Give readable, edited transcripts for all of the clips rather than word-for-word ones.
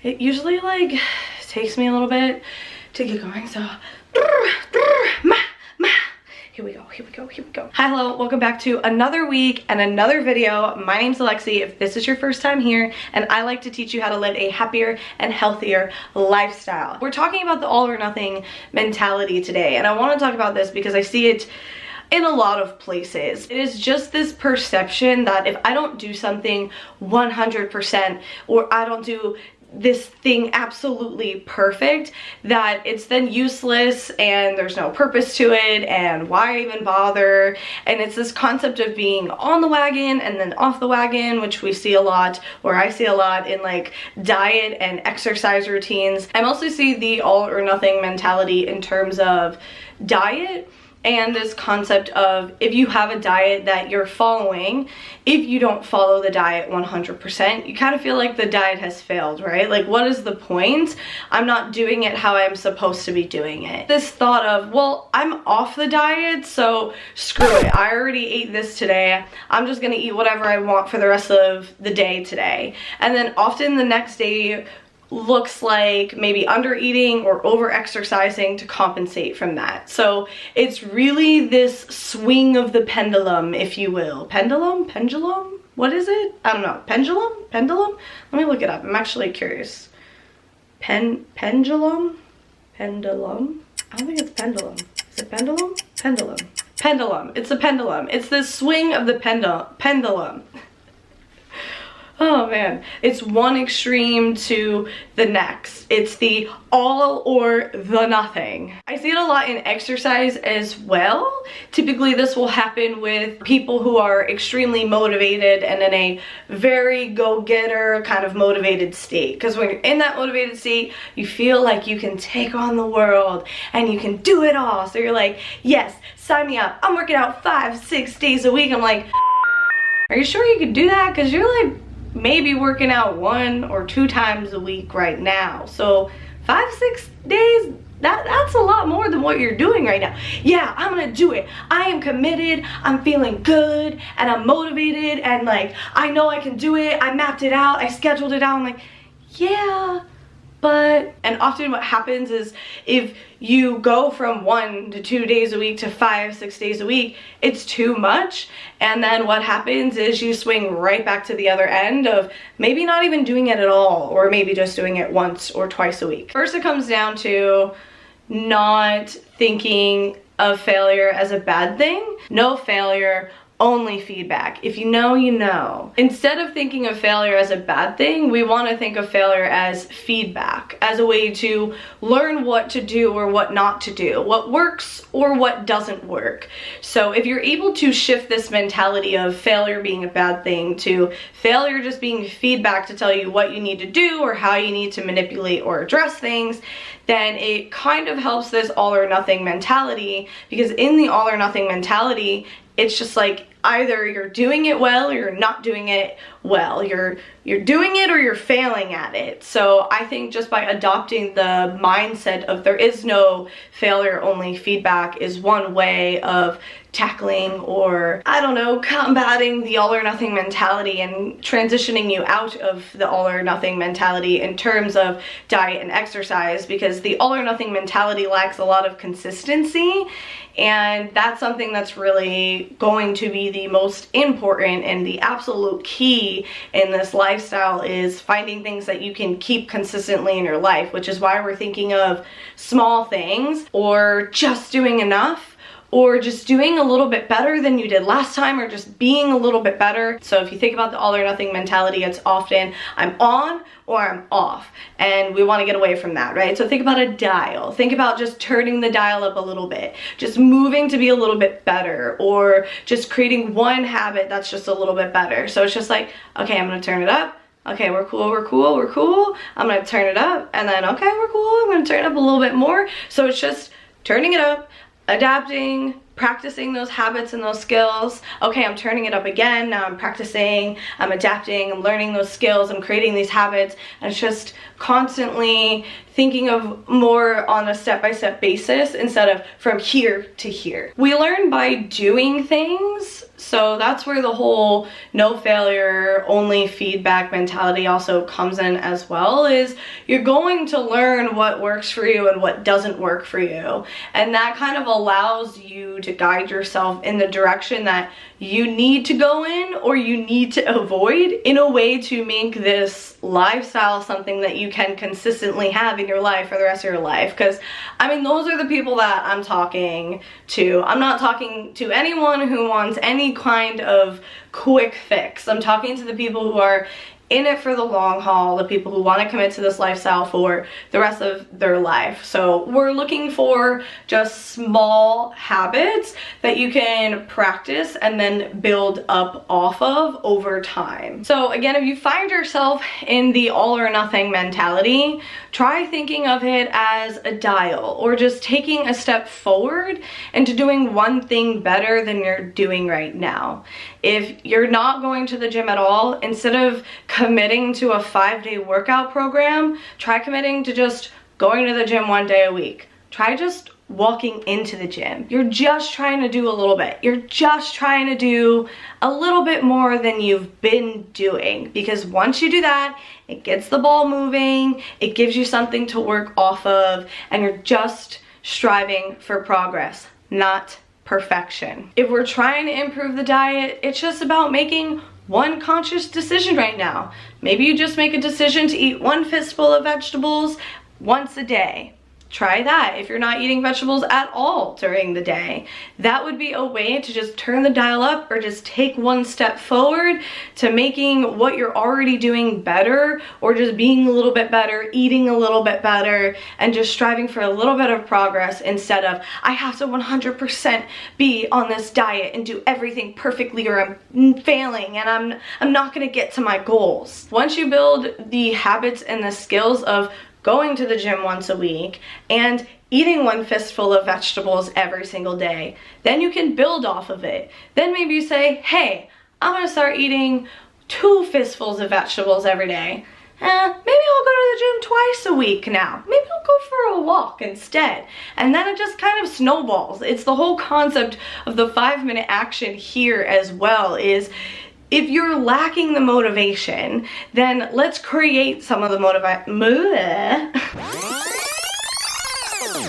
It usually like takes me a little bit to get going, so here we go, here we go, here we go. Hi, hello, welcome back to another week and another video. My name's Alexi, if this is your first time here, and I like to teach you how to live a happier and healthier lifestyle. We're talking about the all or nothing mentality today, and I want to talk about this because I see it in a lot of places. It is just this perception that if I don't do something 100% or I don't do this thing absolutely perfect, that it's then useless and there's no purpose to it, and why even bother? And it's this concept of being on the wagon and then off the wagon, which we see a lot, or I see a lot in like diet and exercise routines. I mostly see the all or nothing mentality in terms of diet, and this concept of if you have a diet that you're following, if you don't follow the diet 100%, you kind of feel like the diet has failed, right? Like, what is the point? I'm not doing it how I'm supposed to be doing it. This thought of, well, I'm off the diet, so screw it. I already ate this today. I'm just gonna eat whatever I want for the rest of the day today. And then often the next day looks like maybe under eating or over exercising to compensate from that. So it's really this swing of the pendulum, if you will. Pendulum? What is it? I don't know. Pendulum? Let me look it up. I'm actually curious. Pendulum? I don't think it's pendulum. Is it pendulum? Pendulum. It's a pendulum. It's the swing of the pendulum. Oh man, it's one extreme to the next. It's the all or the nothing. I see it a lot in exercise as well. Typically this will happen with people who are extremely motivated and in a very go-getter kind of motivated state. Because when you're in that motivated state, you feel like you can take on the world and you can do it all. So you're like, yes, sign me up. I'm working out 5-6 days a week. I'm like, are you sure you could do that? Because you're like maybe working out 1 or 2 times a week right now. So 5-6 days, that's a lot more than what you're doing right now. Yeah, I'm gonna do it. I am committed, I'm feeling good, and I'm motivated, and like, I know I can do it. I mapped it out, I scheduled it out. I'm like, yeah, but, and often what happens is if you go from 1 to 2 days a week to 5-6 days a week, it's too much. And then what happens is you swing right back to the other end of maybe not even doing it at all, or maybe just doing it once or twice a week. First, it comes down to not thinking of failure as a bad thing. No failure, only feedback. If you know, you know. Instead of thinking of failure as a bad thing, we want to think of failure as feedback, as a way to learn what to do or what not to do, what works or what doesn't work. So if you're able to shift this mentality of failure being a bad thing to failure just being feedback to tell you what you need to do or how you need to manipulate or address things, then it kind of helps this all or nothing mentality, because in the all or nothing mentality, it's just like either you're doing it well or you're not doing it well. You're doing it or you're failing at it. So I think just by adopting the mindset of there is no failure, only feedback is one way of tackling, or I don't know, combating the all or nothing mentality and transitioning you out of the all or nothing mentality in terms of diet and exercise, because the all or nothing mentality lacks a lot of consistency, and that's something that's really going to be the most important and the absolute key in this lifestyle, is finding things that you can keep consistently in your life, which is why we're thinking of small things, or just doing enough, or just doing a little bit better than you did last time, or just being a little bit better. So if you think about the all or nothing mentality, it's often I'm on or I'm off, and we want to get away from that, right? So think about a dial. Think about just turning the dial up a little bit, just moving to be a little bit better, or just creating one habit that's just a little bit better. So it's just like, okay, I'm gonna turn it up. Okay, we're cool. I'm gonna turn it up, and then okay, we're cool. I'm gonna turn it up a little bit more. So it's just turning it up, adapting, practicing those habits and those skills. Okay, I'm turning it up again. Now I'm practicing, I'm adapting, I'm learning those skills, I'm creating these habits, and it's just constantly thinking of more on a step-by-step basis instead of from here to here. We learn by doing things, So that's where the whole no failure, only feedback mentality also comes in as well, is you're going to learn what works for you and what doesn't work for you. And that kind of allows you to guide yourself in the direction that you need to go in or you need to avoid, in a way to make this lifestyle something that you can consistently have in your life for the rest of your life. Because I mean, those are the people that I'm talking to. I'm not talking to anyone who wants any kind of quick fix. I'm talking to the people who are in it for the long haul, the people who want to commit to this lifestyle for the rest of their life. So we're looking for just small habits that you can practice and then build up off of over time. So again, if you find yourself in the all or nothing mentality, try thinking of it as a dial, or just taking a step forward into doing one thing better than you're doing right now. If you're not going to the gym at all, instead of committing to a 5-day workout program, try committing to just going to the gym 1 day a week. Try just walking into the gym. You're just trying to do a little bit. You're just trying to do a little bit more than you've been doing, because once you do that, it gets the ball moving, it gives you something to work off of, and you're just striving for progress, not perfection. If we're trying to improve the diet, it's just about making one conscious decision right now. Maybe you just make a decision to eat 1 fistful of vegetables once a day. Try that if you're not eating vegetables at all during the day. That would be a way to just turn the dial up, or just take one step forward to making what you're already doing better, or just being a little bit better, eating a little bit better, and just striving for a little bit of progress, instead of I have to 100% be on this diet and do everything perfectly or I'm failing and I'm not gonna get to my goals. Once you build the habits and the skills of going to the gym once a week and eating 1 fistful of vegetables every single day, then you can build off of it. Then maybe you say, hey, I'm gonna start eating 2 fistfuls of vegetables every day. Maybe I'll go to the gym twice a week now. Maybe I'll go for a walk instead. And then it just kind of snowballs. It's the whole concept of the 5-minute action here as well, is if you're lacking the motivation, then let's create some of the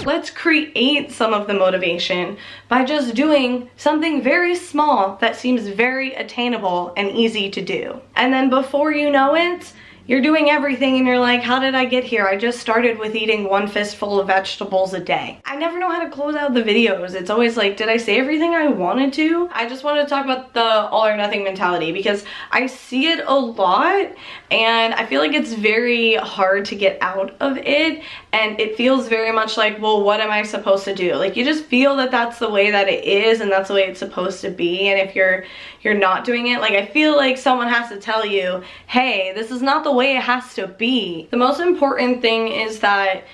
Let's create some of the motivation by just doing something very small that seems very attainable and easy to do. And then before you know it, you're doing everything and you're like, how did I get here? I just started with eating 1 fistful of vegetables a day. I never know how to close out the videos. It's always like, did I say everything I wanted to? I just wanted to talk about the all or nothing mentality, because I see it a lot and I feel like it's very hard to get out of it, and it feels very much like, well, what am I supposed to do? Like, you just feel that that's the way that it is and that's the way it's supposed to be, and if you're not doing it, like, I feel like someone has to tell you, hey, this is not the way it has to be. The most important thing is that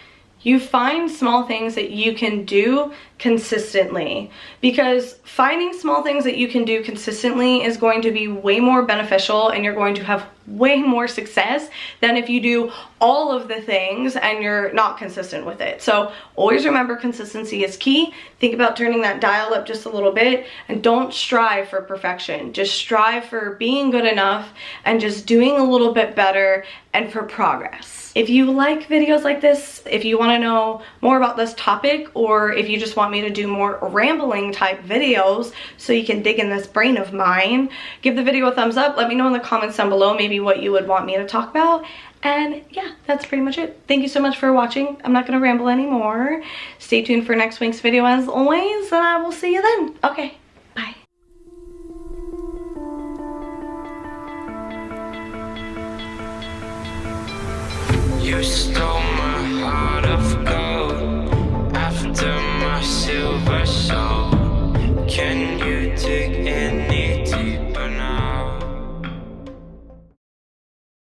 you find small things that you can do consistently, because finding small things that you can do consistently is going to be way more beneficial, and you're going to have way more success than if you do all of the things and you're not consistent with it. So always remember, consistency is key. Think about turning that dial up just a little bit, and don't strive for perfection. Just strive for being good enough and just doing a little bit better, and for progress. If you like videos like this, if you want to know more about this topic, or if you just want me to do more rambling type videos so you can dig in this brain of mine, give the video a thumbs up. Let me know in the comments down below maybe what you would want me to talk about. And yeah, that's pretty much it. Thank you so much for watching. I'm not gonna ramble anymore. Stay tuned for next week's video as always, and I will see you then. Okay, bye. You stole my heart of gold after my silver soul. Can you